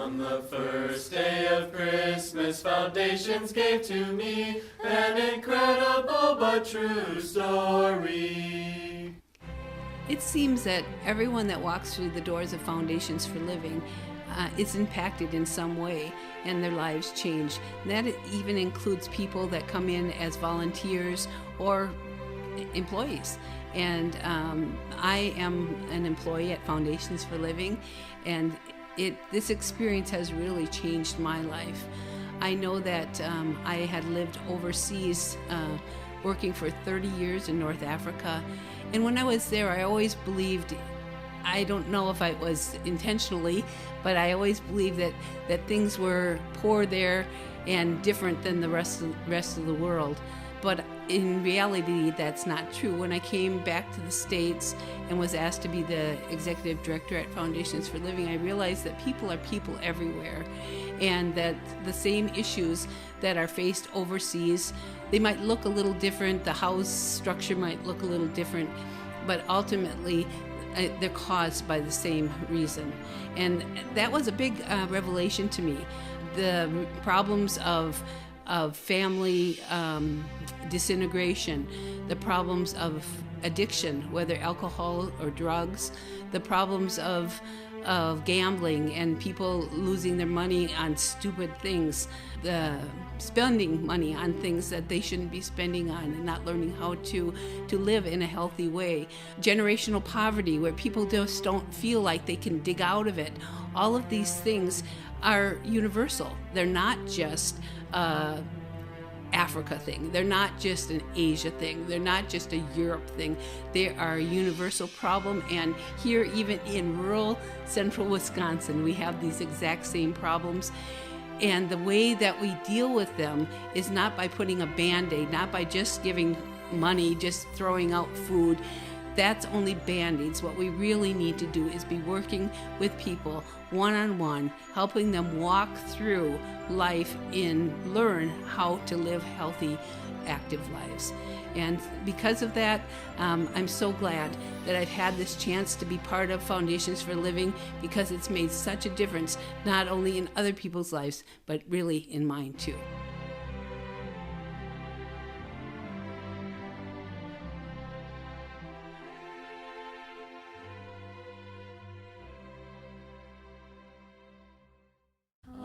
On the first day of Christmas, Foundations gave to me an incredible but true story. It seems that everyone that walks through the doors of Foundations for Living is impacted in some way and their lives change. And that even includes people that come in as volunteers or employees. And I am an employee at Foundations for Living, and this experience has really changed my life. I know that I had lived overseas working for 30 years in North Africa, and when I was there I always believed, I don't know if it was intentionally, but I always believed that things were poor there and different than the rest of the world. But in reality, that's not true. When I came back to the States and was asked to be the executive director at Foundations for Living, I realized that people are people everywhere, and that the same issues that are faced overseas, they might look a little different, the house structure might look a little different, but ultimately they're caused by the same reason. And that was a big revelation to me. The problems of family disintegration, the problems of addiction, whether alcohol or drugs, the problems of gambling and people losing their money on stupid things, the spending money on things that they shouldn't be spending on, and not learning how to live in a healthy way. Generational poverty, where people just don't feel like they can dig out of it. All of these things are universal. They're not just Africa thing. They're not just an Asia thing. They're not just a Europe thing. They are a universal problem. And here, even in rural central Wisconsin, we have these exact same problems. And the way that we deal with them is not by putting a Band-Aid, not by just giving money, just throwing out food. That's only Band-Aids. What we really need to do is be working with people one-on-one, helping them walk through life and learn how to live healthy, active lives. And because of that, I'm so glad that I've had this chance to be part of Foundations for Living, because it's made such a difference, not only in other people's lives, but really in mine too.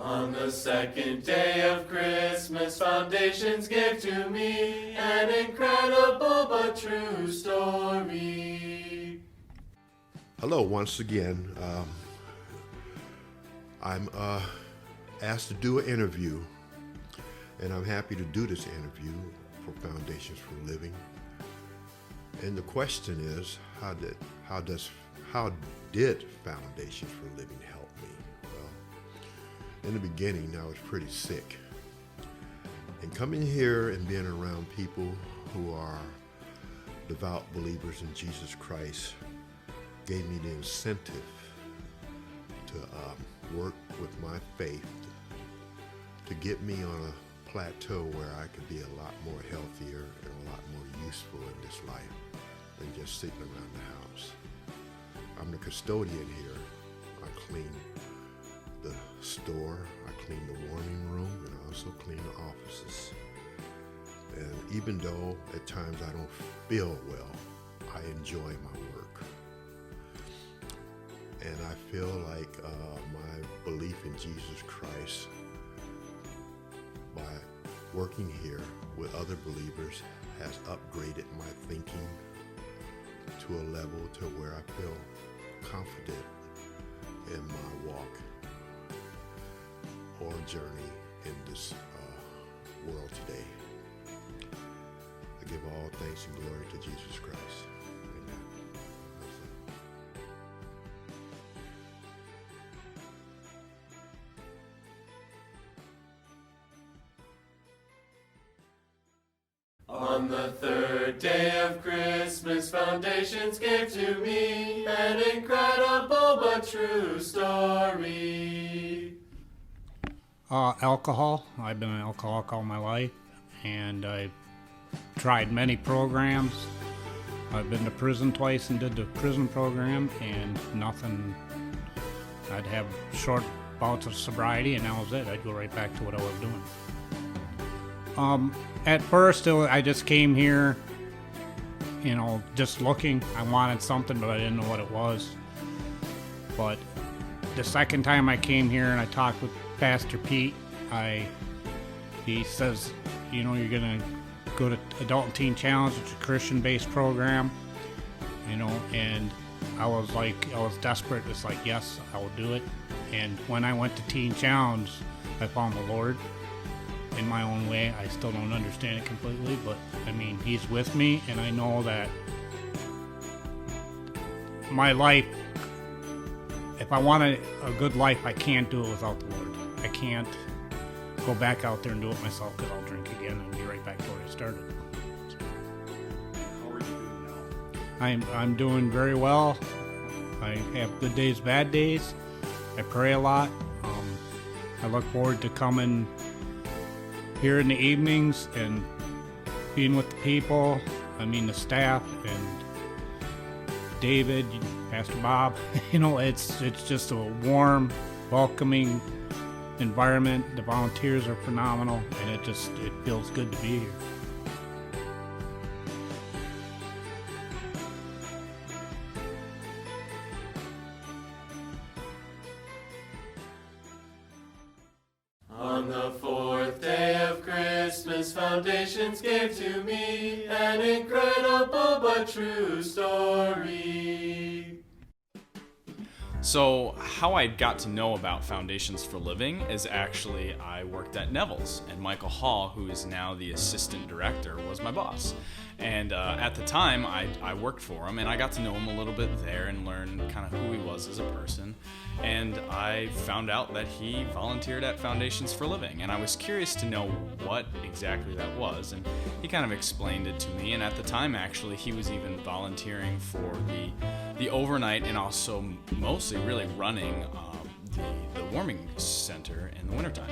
On the second day of Christmas, Foundations gave to me an incredible but true story. Hello, once again. I'm asked to do an interview, and I'm happy to do this interview for Foundations for Living. And the question is, how did Foundations for Living help me? In the beginning, I was pretty sick. And coming here and being around people who are devout believers in Jesus Christ gave me the incentive to work with my faith to get me on a plateau where I could be a lot more healthier and a lot more useful in this life than just sitting around the house. I'm the custodian here. I clean the store, I clean the warming room, and I also clean the offices. And even though at times I don't feel well, I enjoy my work. And I feel like my belief in Jesus Christ, by working here with other believers, has upgraded my thinking to a level to where I feel confident in my walk or journey in this world today. I give all thanks and glory to Jesus Christ. Amen. On the third day of Christmas, Foundations gave to me an incredible but true story. Alcohol. I've been an alcoholic all my life, and I've tried many programs. I've been to prison twice and did the prison program, and nothing. I'd have short bouts of sobriety, and that was it. I'd go right back to what I was doing. At first, I just came here, just looking. I wanted something, but I didn't know what it was. But the second time I came here and I talked with Pastor Pete, he says, you're going to go to Adult and Teen Challenge. It's a Christian-based program, and I was desperate. It's like, yes, I will do it. And when I went to Teen Challenge, I found the Lord in my own way. I still don't understand it completely, but He's with me, and I know that my life, if I want a good life, I can't do it without the Lord. I can't go back out there and do it myself, because I'll drink again and be right back to where I started. How are you doing now? I'm doing very well. I have good days, bad days. I pray a lot. I look forward to coming here in the evenings and being with the people. The staff and David, Pastor Bob. It's just a warm, welcoming environment. The volunteers are phenomenal, and it feels good to be here. On the fourth day of Christmas, Foundations gave to me an incredible but true story. So how I got to know about Foundations for Living is actually I worked at Neville's, and Michael Hall, who is now the assistant director, was my boss. And at the time, I worked for him, and I got to know him a little bit there and learn kind of who he was as a person. And I found out that he volunteered at Foundations for Living, and I was curious to know what exactly that was. And he kind of explained it to me, and at the time, actually, he was even volunteering for the overnight and also mostly really running the warming center in the wintertime.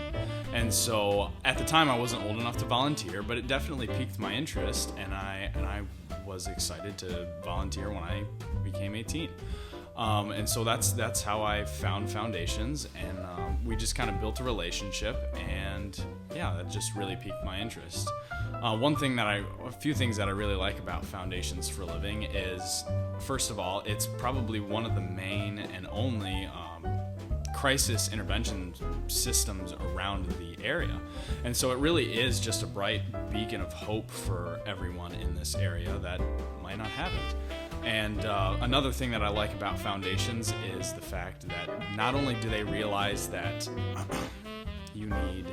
And so at the time I wasn't old enough to volunteer, but it definitely piqued my interest, and I was excited to volunteer when I became 18. And so that's how I found Foundations, and we just kind of built a relationship, and yeah, that just really piqued my interest. A few things that I really like about Foundations for Living is, first of all, it's probably one of the main and only crisis intervention systems around the area. And so it really is just a bright beacon of hope for everyone in this area that might not have it. And another thing that I like about Foundations is the fact that not only do they realize that you need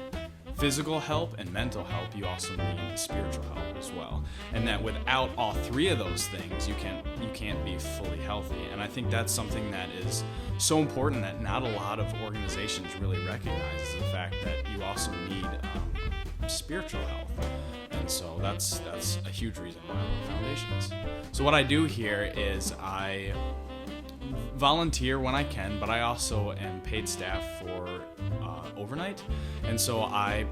physical help and mental help, you also need spiritual help as well. And that without all three of those things, you can't be fully healthy. And I think that's something that is so important that not a lot of organizations really recognize, is the fact that you also need spiritual health. And so that's a huge reason why I love Foundations. So what I do here is I volunteer when I can, but I also am paid staff for overnight. And so I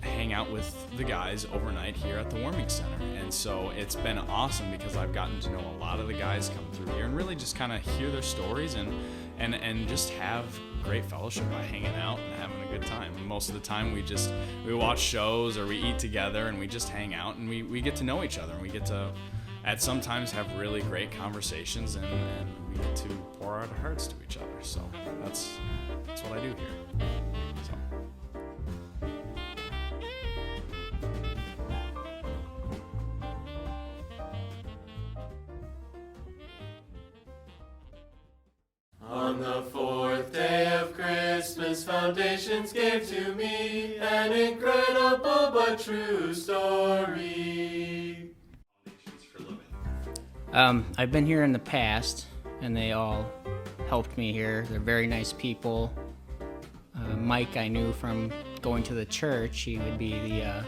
hang out with the guys overnight here at the warming center. And so it's been awesome because I've gotten to know a lot of the guys come through here and really just kind of hear their stories and just have great fellowship by hanging out and having a good time. And most of the time we watch shows or we eat together and we just hang out and we get to know each other, and we get to sometimes have really great conversations, and we get to pour out our hearts to each other. So that's what I do here. So. On the fourth day of Christmas, Foundations gave to me an incredible but true story. I've been here in the past, and they all helped me here. They're very nice people. Mike I knew from going to the church. He would be the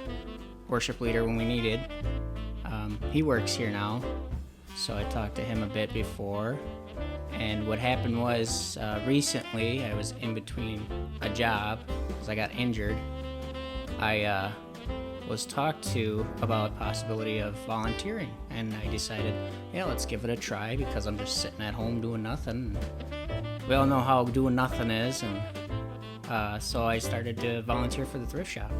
worship leader when we needed. He works here now, so I talked to him a bit before. And what happened was, recently, I was in between a job because I got injured. I was talked to about possibility of volunteering, and I decided, yeah, let's give it a try because I'm just sitting at home doing nothing. We all know how doing nothing is, and So I started to volunteer for the thrift shop.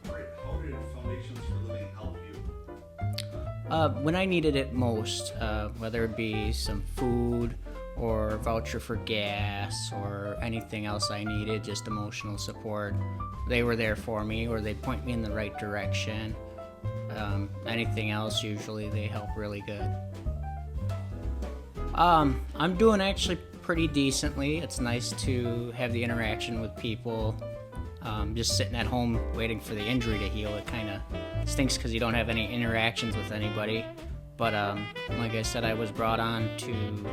Great. How did Foundations for Living help you? When I needed it most, whether it be some food or a voucher for gas or anything else I needed, just emotional support, they were there for me, or they point me in the right direction. Anything else, usually they help really good. I'm doing actually pretty decently. It's nice to have the interaction with people. Just sitting at home waiting for the injury to heal, it kind of stinks because you don't have any interactions with anybody. But like I said, I was brought on to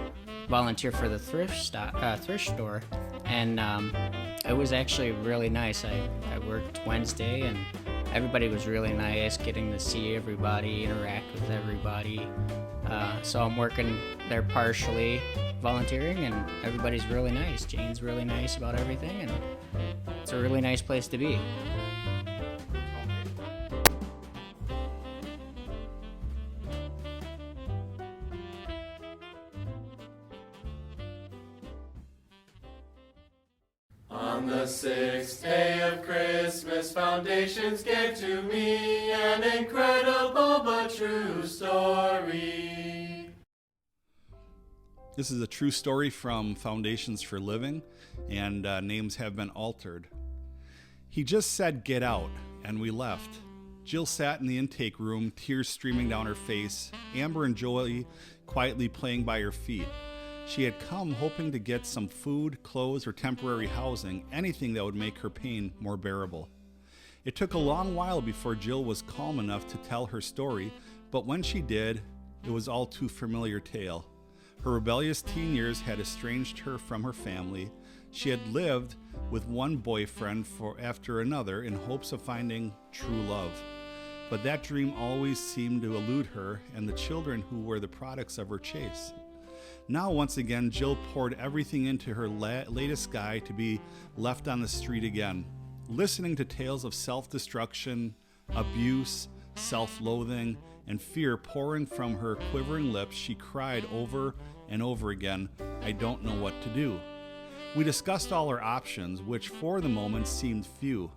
volunteer for the thrift store, and it was actually really nice. I worked Wednesday, and everybody was really nice, getting to see everybody, interact with everybody. So I'm working there partially, volunteering, and everybody's really nice. Jane's really nice about everything, and it's a really nice place to be. On the sixth day of Christmas, Foundations gave to me an incredible but true story. This is a true story from Foundations for Living, and names have been altered. He just said, "Get out," and we left. Jill sat in the intake room, tears streaming down her face, Amber and Joey quietly playing by her feet. She had come hoping to get some food, clothes, or temporary housing, anything that would make her pain more bearable. It took a long while before Jill was calm enough to tell her story, but when she did, it was all too familiar tale. Her rebellious teen years had estranged her from her family. She had lived with one boyfriend after another in hopes of finding true love. But that dream always seemed to elude her and the children who were the products of her chase. Now, once again, Jill poured everything into her latest guy to be left on the street again. Listening to tales of self-destruction, abuse, self-loathing, and fear pouring from her quivering lips, she cried over and over again, "I don't know what to do." We discussed all her options, which for the moment seemed few.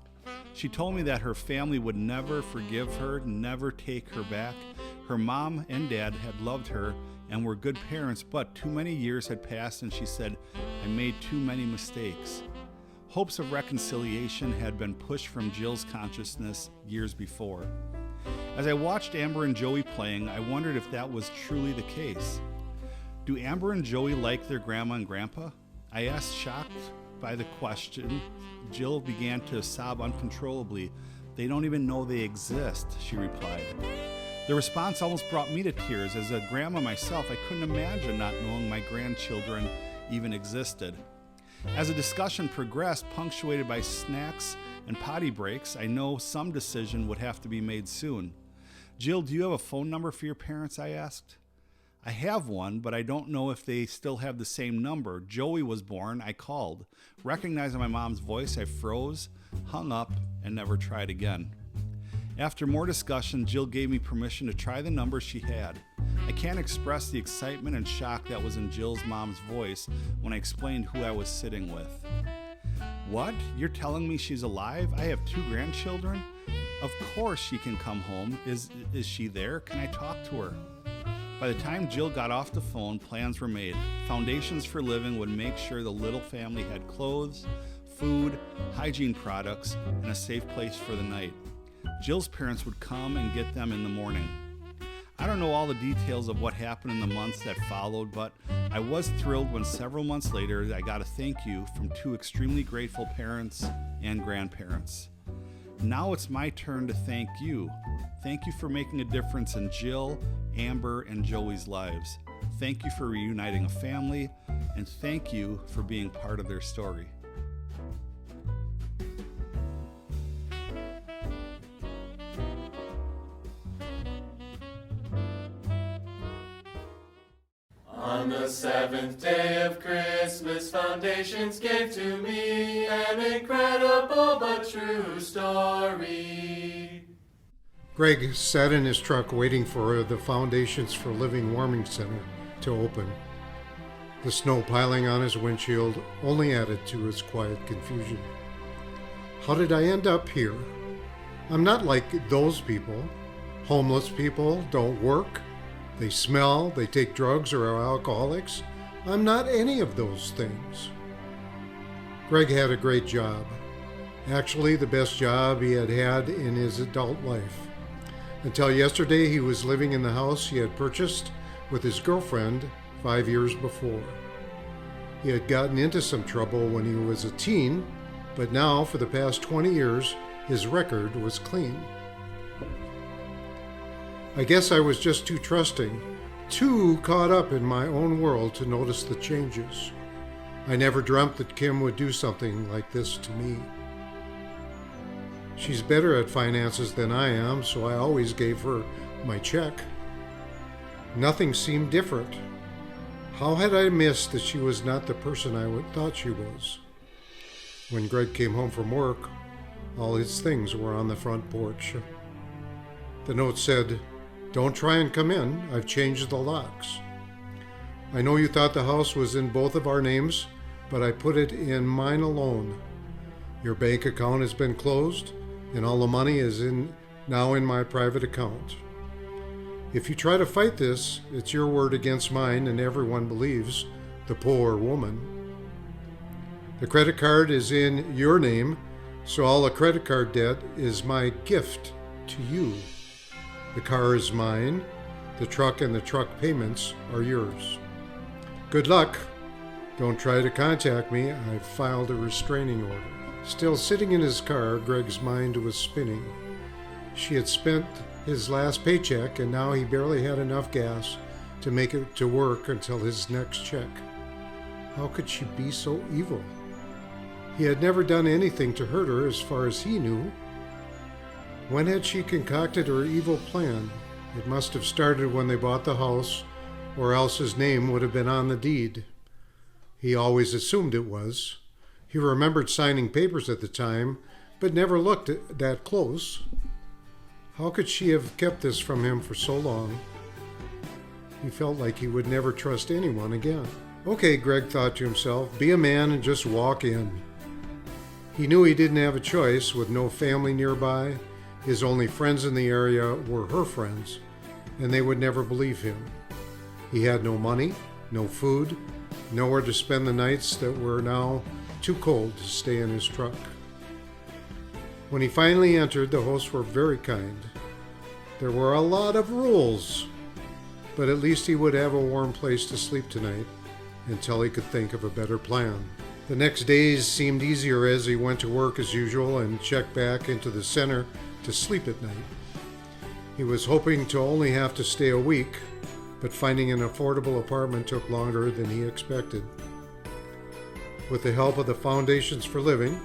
She told me that her family would never forgive her, never take her back. Her mom and dad had loved her and were good parents, but too many years had passed, and she said, "I made too many mistakes." Hopes of reconciliation had been pushed from Jill's consciousness years before. As I watched Amber and Joey playing, I wondered if that was truly the case. Do Amber and Joey like their grandma and grandpa? I asked, shocked by the question. Jill began to sob uncontrollably. "They don't even know they exist," she replied. The response almost brought me to tears. As a grandma myself, I couldn't imagine not knowing my grandchildren even existed. As the discussion progressed, punctuated by snacks and potty breaks, I know some decision would have to be made soon. "Jill, do you have a phone number for your parents?" I asked. "I have one, but I don't know if they still have the same number. Joey was born." I called. Recognizing my mom's voice, I froze, hung up, and never tried again. After more discussion, Jill gave me permission to try the number she had. I can't express the excitement and shock that was in Jill's mom's voice when I explained who I was sitting with. "What? You're telling me she's alive? I have 2 grandchildren? Of course she can come home. Is she there? Can I talk to her?" By the time Jill got off the phone, plans were made. Foundations for Living would make sure the little family had clothes, food, hygiene products, and a safe place for the night. Jill's parents would come and get them in the morning. I don't know all the details of what happened in the months that followed, but I was thrilled when several months later I got a thank you from 2 extremely grateful parents and grandparents. Now it's my turn to thank you. Thank you for making a difference in Jill, Amber, and Joey's lives. Thank you for reuniting a family, and thank you for being part of their story. On the 7th day of Christmas, Foundations gave to me an incredible but true story. Greg sat in his truck waiting for the Foundations for Living Warming Center to open. The snow piling on his windshield only added to his quiet confusion. How did I end up here? I'm not like those people. Homeless people don't work. They smell, they take drugs, or are alcoholics. I'm not any of those things. Greg had a great job. Actually, the best job he had had in his adult life. Until yesterday, he was living in the house he had purchased with his girlfriend 5 years before. He had gotten into some trouble when he was a teen, but now, for the past 20 years, his record was clean. I guess I was just too trusting, too caught up in my own world to notice the changes. I never dreamt that Kim would do something like this to me. She's better at finances than I am, so I always gave her my check. Nothing seemed different. How had I missed that she was not the person I thought she was? When Greg came home from work, all his things were on the front porch. The note said, "Don't try and come in. I've changed the locks. I know you thought the house was in both of our names, but I put it in mine alone. Your bank account has been closed, and all the money is now in my private account. If you try to fight this, it's your word against mine, and everyone believes the poor woman. The credit card is in your name, so all the credit card debt is my gift to you. The car is mine, the truck and the truck payments are yours. Good luck. Don't try to contact me. I've filed a restraining order." Still sitting in his car, Greg's mind was spinning. She had spent his last paycheck, and now he barely had enough gas to make it to work until his next check. How could she be so evil? He had never done anything to hurt her as far as he knew. When had she concocted her evil plan? It must have started when they bought the house, or else his name would have been on the deed. He always assumed it was. He remembered signing papers at the time, but never looked that close. How could she have kept this from him for so long? He felt like he would never trust anyone again. Okay, Greg thought to himself, be a man and just walk in. He knew he didn't have a choice with no family nearby. His only friends in the area were her friends, and they would never believe him. He had no money, no food, nowhere to spend the nights that were now too cold to stay in his truck. When he finally entered, the hosts were very kind. There were a lot of rules, but at least he would have a warm place to sleep tonight until he could think of a better plan. The next days seemed easier as he went to work as usual and checked back into the center to sleep at night. He was hoping to only have to stay a week, but finding an affordable apartment took longer than he expected. With the help of the Foundations for Living,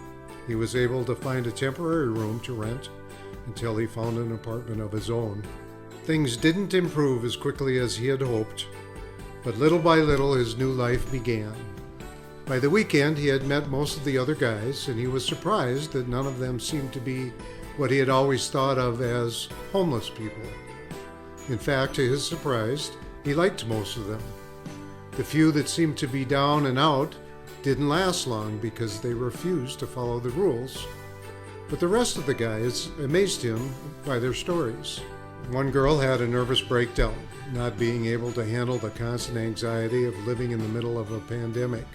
he was able to find a temporary room to rent until he found an apartment of his own. Things didn't improve as quickly as he had hoped, but little by little his new life began. By the weekend, he had met most of the other guys, and he was surprised that none of them seemed to be what he had always thought of as homeless people. In fact, to his surprise, he liked most of them. The few that seemed to be down and out didn't last long because they refused to follow the rules. But the rest of the guys amazed him by their stories. One girl had a nervous breakdown, not being able to handle the constant anxiety of living in the middle of a pandemic.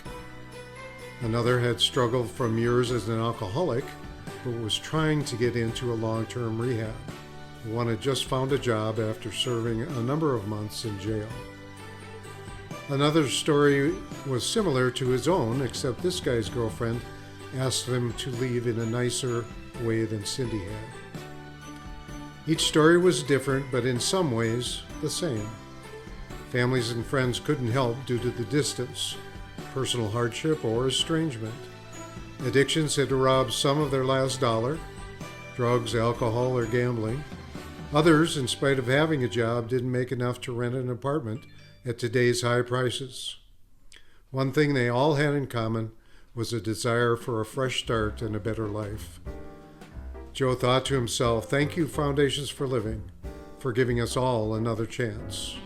Another had struggled from years as an alcoholic, but was trying to get into a long-term rehab. One had just found a job after serving a number of months in jail. Another story was similar to his own, except this guy's girlfriend asked him to leave in a nicer way than Cindy had. Each story was different, but in some ways the same. Families and friends couldn't help due to the distance, personal hardship, or estrangement. Addictions had robbed some of their last dollar, drugs, alcohol, or gambling. Others, in spite of having a job, didn't make enough to rent an apartment at today's high prices. One thing they all had in common was a desire for a fresh start and a better life. Joe thought to himself, thank you, Foundations for Living, for giving us all another chance.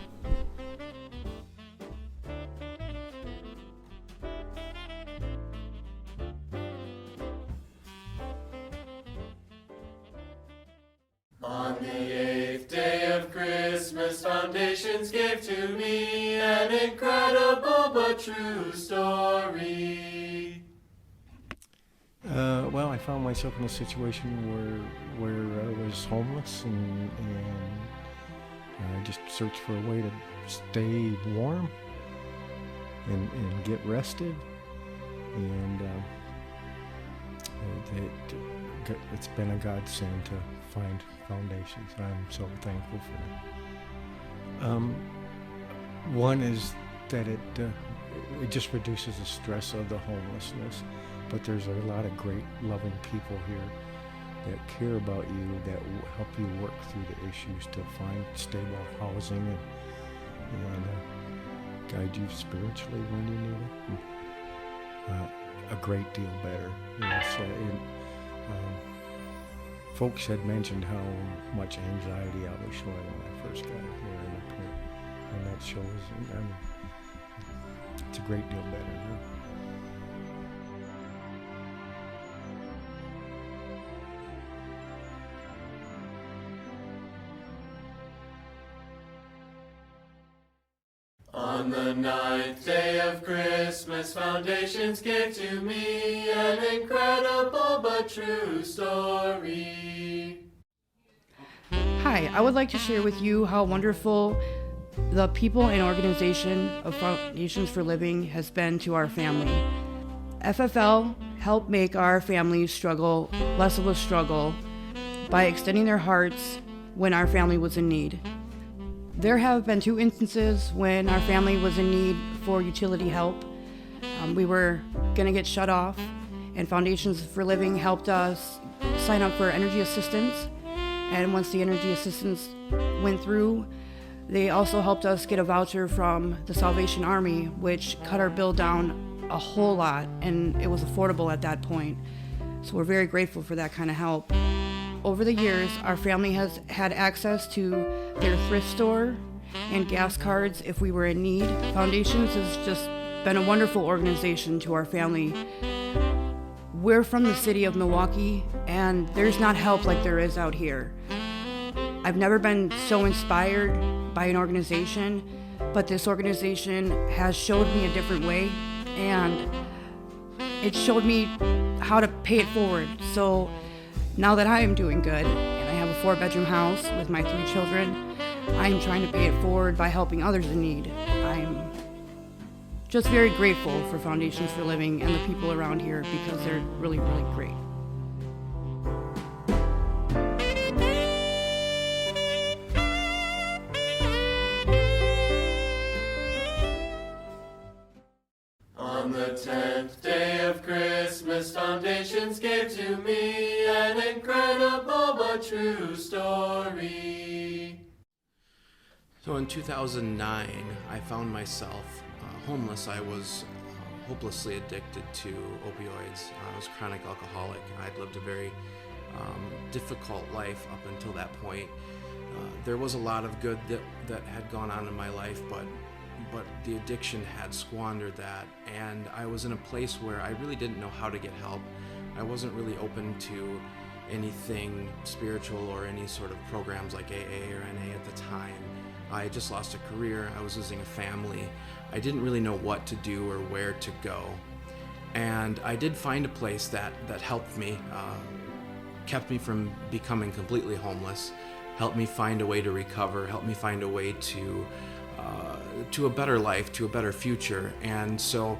On the 8th day of Christmas, Foundations gave to me an incredible but true story. Well, I found myself in a situation where I was homeless and I just searched for a way to stay warm and get rested. And it's been a godsend to find Foundations. I'm so thankful for that. One is that it just reduces the stress of the homelessness. But there's a lot of great, loving people here that care about you, that will help you work through the issues to find stable housing and guide you spiritually when you need it. A great deal better. Folks had mentioned how much anxiety I was showing when I first got here, and that shows. It's a great deal better now. On the 9th day of Christmas, Foundations gave to me an incredible but true story. Hi, I would like to share with you how wonderful the people and organization of Foundations for Living has been to our family. FFL helped make our family's struggle less of a struggle by extending their hearts when our family was in need. There have been 2 instances when our family was in need for utility help. We were going to get shut off, and Foundations for Living helped us sign up for energy assistance. And once the energy assistance went through, they also helped us get a voucher from the Salvation Army, which cut our bill down a whole lot, and it was affordable at that point. So we're very grateful for that kind of help. Over the years, our family has had access to their thrift store and gas cards if we were in need. Foundations has just been a wonderful organization to our family. We're from the city of Milwaukee, and there's not help like there is out here. I've never been so inspired by an organization, but this organization has showed me a different way, and it showed me how to pay it forward. So now that I am doing good, and I have a 4-bedroom house with my 3 children, I'm trying to pay it forward by helping others in need. I'm just very grateful for Foundations for Living and the people around here because they're really, really great. On the 10th day of Christmas, Foundations gave to me an incredible but true story. So in 2009, I found myself homeless. I was hopelessly addicted to opioids. I was a chronic alcoholic. I'd lived a very difficult life up until that point. There was a lot of good that had gone on in my life, but the addiction had squandered that, and I was in a place where I really didn't know how to get help. I wasn't really open to anything spiritual or any sort of programs like AA or NA at the time. I had just lost a career, I was losing a family. I didn't really know what to do or where to go. And I did find a place that helped me, kept me from becoming completely homeless, helped me find a way to recover, helped me find a way to a better life, to a better future. And so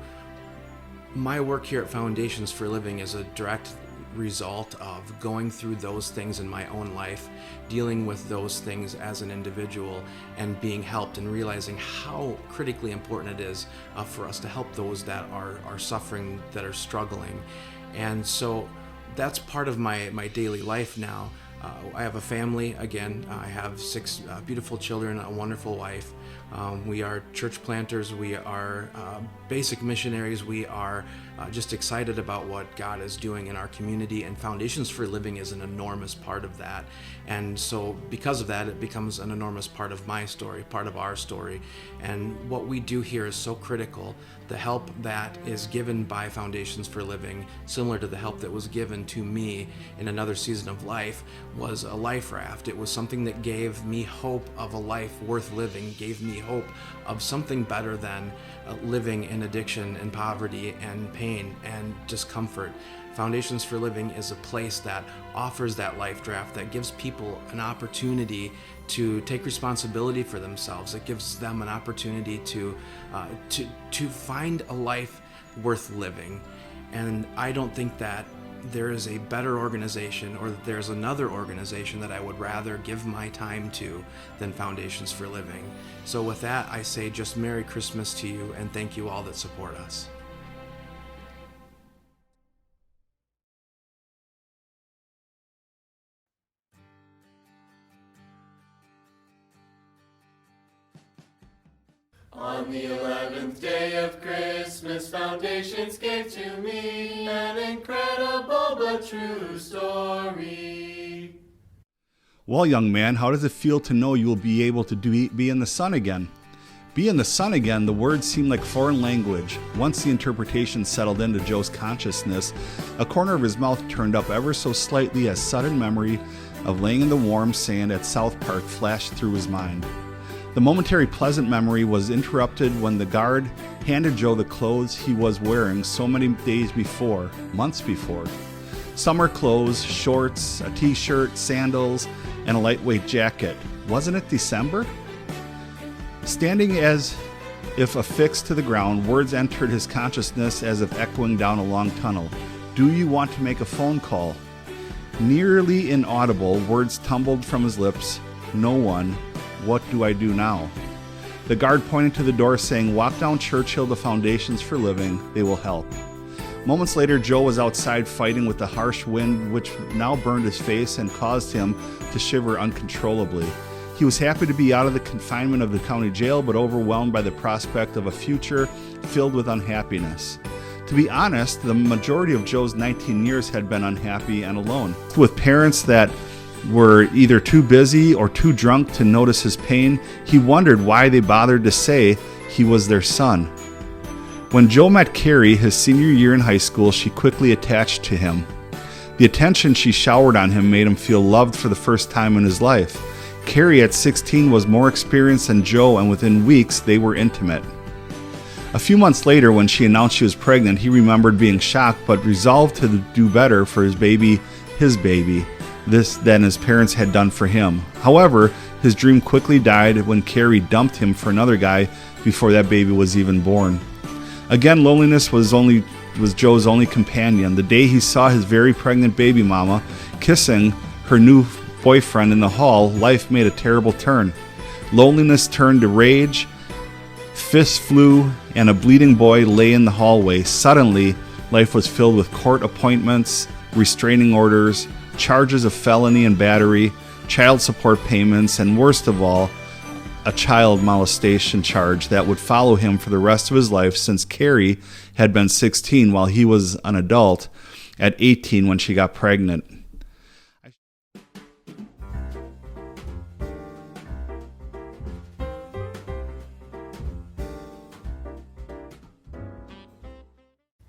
my work here at Foundations for Living is a direct result of going through those things in my own life, dealing with those things as an individual, and being helped and realizing how critically important it is for us to help those that are suffering, that are struggling. And so that's part of my daily life now. I have a family, again, I have 6 beautiful children, a wonderful wife. We are church planters, we are basic missionaries, we are just excited about what God is doing in our community, and Foundations for Living is an enormous part of that. And so because of that, it becomes an enormous part of my story, part of our story. And what we do here is so critical The help that is given by Foundations for Living, similar to the help that was given to me in another season of life, was a life raft. It was something that gave me hope of a life worth living, gave me hope of something better than living in addiction and poverty and pain and discomfort. Foundations for Living is a place that offers that life draft, that gives people an opportunity to take responsibility for themselves. It gives them an opportunity to find a life worth living. And I don't think that there is a better organization, or that there's another organization that I would rather give my time to than Foundations for Living. So with that, I say just Merry Christmas to you, and thank you all that support us. On the 11th day of Christmas, Foundations gave to me an incredible but true story. Well, young man, how does it feel to know you will be able to be in the sun again? Be in the sun again, the words seemed like foreign language. Once the interpretation settled into Joe's consciousness, a corner of his mouth turned up ever so slightly as sudden memory of laying in the warm sand at South Park flashed through his mind. The momentary pleasant memory was interrupted when the guard handed Joe the clothes he was wearing so many days before, months before. Summer clothes, shorts, a t-shirt, sandals, and a lightweight jacket. Wasn't it December? Standing as if affixed to the ground, words entered his consciousness as if echoing down a long tunnel. Do you want to make a phone call? Nearly inaudible, words tumbled from his lips. No one. What do I do now? The guard pointed to the door, saying, walk down Churchill to Foundations for Living. They will help. Moments later, Joe was outside fighting with the harsh wind, which now burned his face and caused him to shiver uncontrollably. He was happy to be out of the confinement of the county jail, but overwhelmed by the prospect of a future filled with unhappiness. To be honest, the majority of Joe's 19 years had been unhappy and alone, with parents that were either too busy or too drunk to notice his pain. He wondered why they bothered to say he was their son. When Joe met Carrie his senior year in high school, she quickly attached to him. The attention she showered on him made him feel loved for the first time in his life. Carrie at 16 was more experienced than Joe, and within weeks they were intimate. A few months later, when she announced she was pregnant, he remembered being shocked but resolved to do better for his baby, this than his parents had done for him. However, his dream quickly died when Carrie dumped him for another guy before that baby was even born. Again, loneliness was Joe's only companion. The day he saw his very pregnant baby mama kissing her new boyfriend in the hall, life made a terrible turn. Loneliness turned to rage, fists flew, and a bleeding boy lay in the hallway. Suddenly, life was filled with court appointments, restraining orders, charges of felony and battery, child support payments, and worst of all, a child molestation charge that would follow him for the rest of his life, since Carrie had been 16 while he was an adult at 18 when she got pregnant.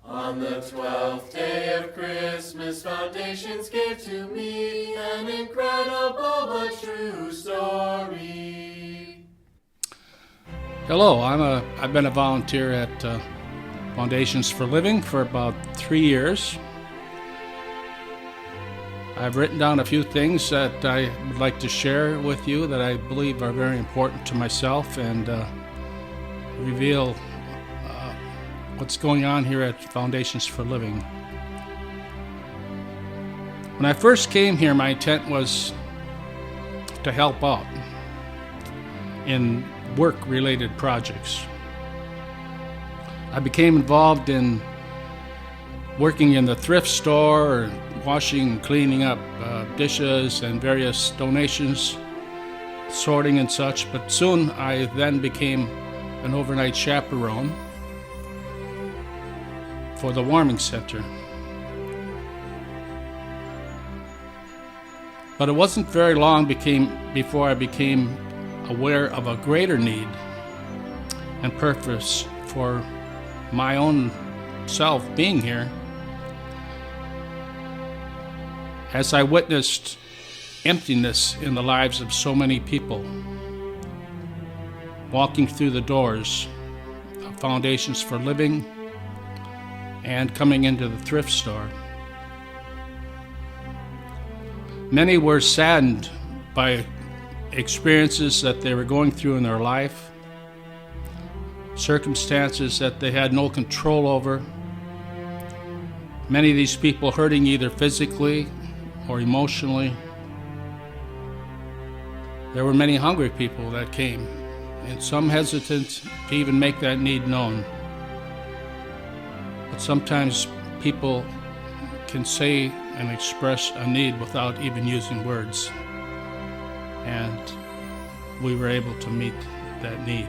On the 12th day of Christmas, Foundations gave to me an incredible but true story. Hello, I've been a volunteer at Foundations for Living for about 3 years. I've written down a few things that I would like to share with you that I believe are very important to myself and reveal what's going on here at Foundations for Living. When I first came here, my intent was to help out in work-related projects. I became involved in working in the thrift store, washing, cleaning up dishes and various donations, sorting and such, but soon I then became an overnight chaperone for the warming center. But it wasn't very long before I became aware of a greater need and purpose for my own self being here, as I witnessed emptiness in the lives of so many people, walking through the doors of Foundations for Living and coming into the thrift store. Many were saddened by experiences that they were going through in their life, circumstances that they had no control over. Many of these people hurting either physically or emotionally. There were many hungry people that came, and some hesitant to even make that need known. But sometimes people can say and express a need without even using words. And we were able to meet that need.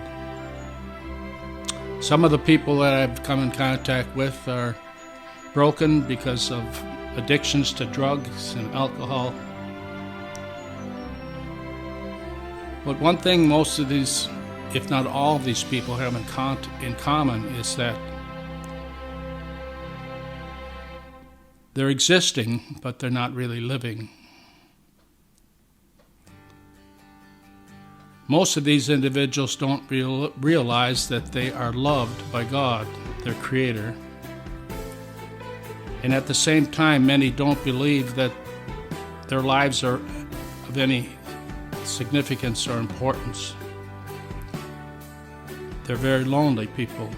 Some of the people that I've come in contact with are broken because of addictions to drugs and alcohol. But one thing most of these, if not all of these people have in common is that they're existing, but they're not really living. Most of these individuals don't realize that they are loved by God, their Creator. And at the same time, many don't believe that their lives are of any significance or importance. They're very lonely people.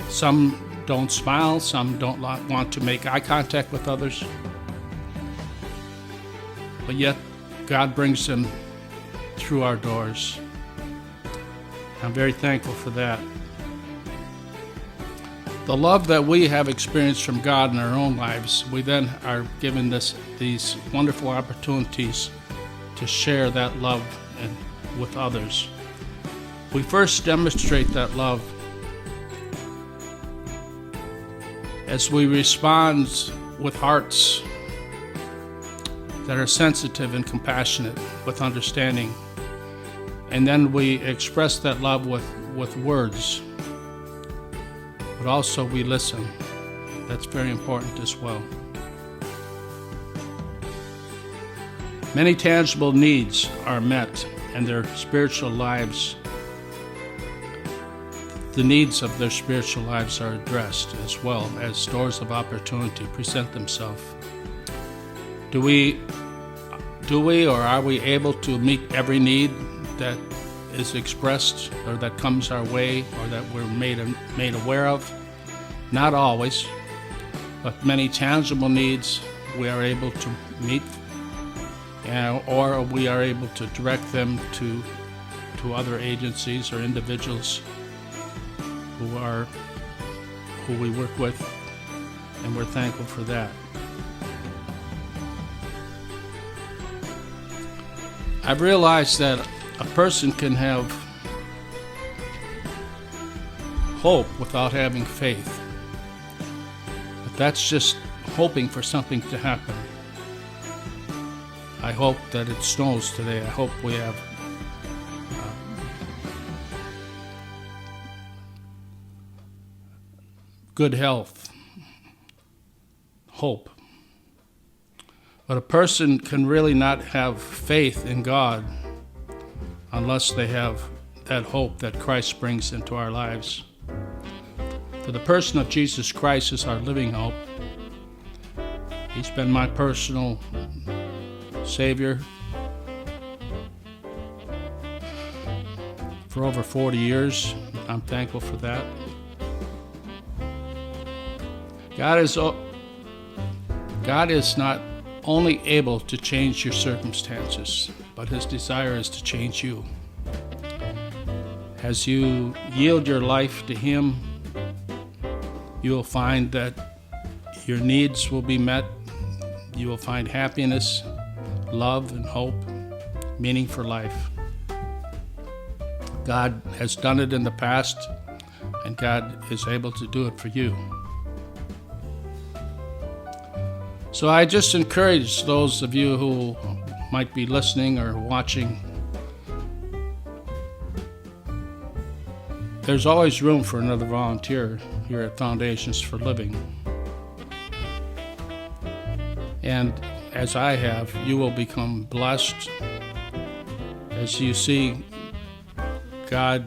Some don't smile, some don't want to make eye contact with others. But yet, God brings them through our doors. I'm very thankful for that. The love that we have experienced from God in our own lives, we then are given these wonderful opportunities to share that love with others. We first demonstrate that love as we respond with hearts that are sensitive and compassionate, with understanding. And then we express that love with words, but also we listen. That's very important as well. Many tangible needs are met, and their spiritual lives, the needs of their spiritual lives are addressed, as well as doors of opportunity present themselves. Do we or are we able to meet every need that is expressed or that comes our way or that we're made aware of? Not always, but many tangible needs we are able to meet, or we are able to direct them to other agencies or individuals who we work with, and we're thankful for that. I've realized that a person can have hope without having faith. But that's just hoping for something to happen. I hope that it snows today. I hope we have good health, hope. But a person can really not have faith in God unless they have that hope that Christ brings into our lives. For the person of Jesus Christ is our living hope. He's been my personal Savior for over 40 years. I'm thankful for that. God is not only able to change your circumstances, but His desire is to change you. As you yield your life to Him, you will find that your needs will be met. You will find happiness, love, and hope, meaning for life. God has done it in the past, and God is able to do it for you. So I just encourage those of you who might be listening or watching, there's always room for another volunteer here at Foundations for Living. And as I have, you will become blessed as you see God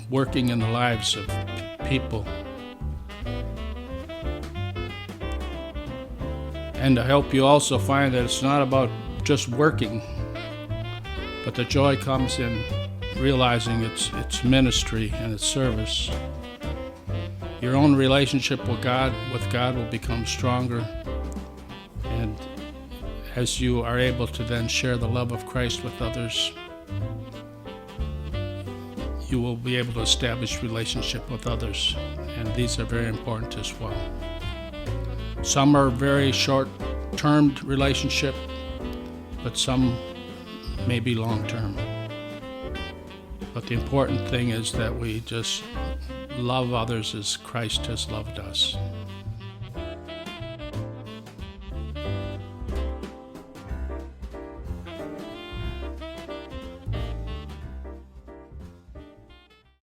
working in the lives of people. And to help you also find that it's not about just working, but the joy comes in realizing it's ministry and it's service. Your own relationship with God will become stronger, and as you are able to then share the love of Christ with others, you will be able to establish relationship with others, and these are very important as well. Some are very short-term relationship, but some may be long-term. But the important thing is that we just love others as Christ has loved us.